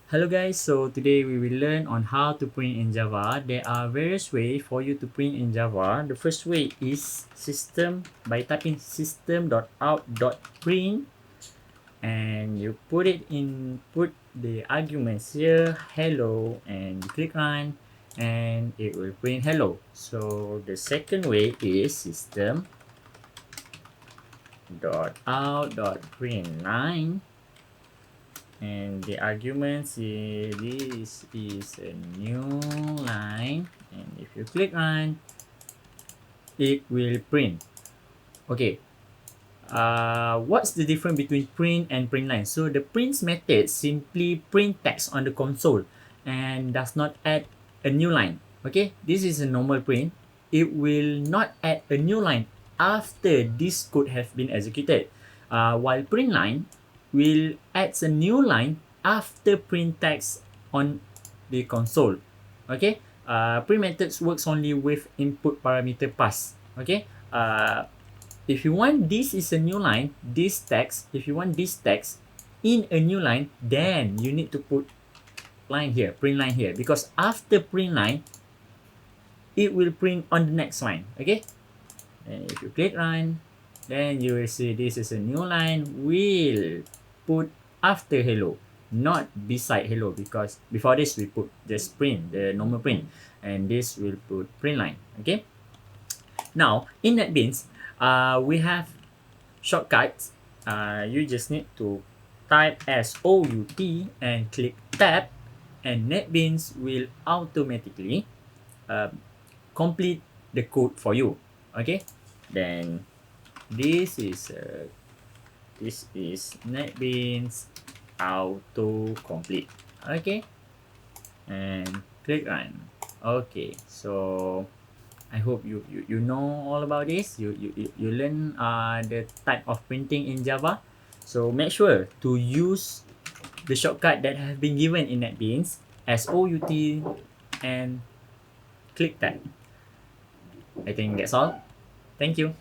Hello guys, so today we will learn on how to print in Java. There are various ways for you to print in Java. The first way is by typing system.out.print, and you put the arguments here, hello, and you click run and it will print hello. So the second way is system.out.println, and the arguments is this is a new line, and if you click run it will print. Okay, what's the difference between print and print line? So the print method simply print text on the console and does not add a new line. Okay, this is a normal print. It will not add a new line after this code has been executed, while print line will add a new line after print text on the console. Okay, print methods works only with input parameter pass. Okay, if you want this is a new line, this text, if you want this text in a new line, then you need to put line here, print line here, because after print line, it will print on the next line. Okay, and if you click run, then you will see this is a new line, will put after hello, not beside hello, because before this we put just print, the normal print, and this will put print line. Okay, now in NetBeans, we have shortcuts. You just need to type SOUT and click tab, and NetBeans will automatically complete the code for you. Okay, then this is NetBeans auto complete. Okay, and click run. Okay, so I hope you know all about this. You learn the type of printing in Java. So make sure to use the shortcut that have been given in NetBeans, SOUT, and click that. I think that's all. Thank you.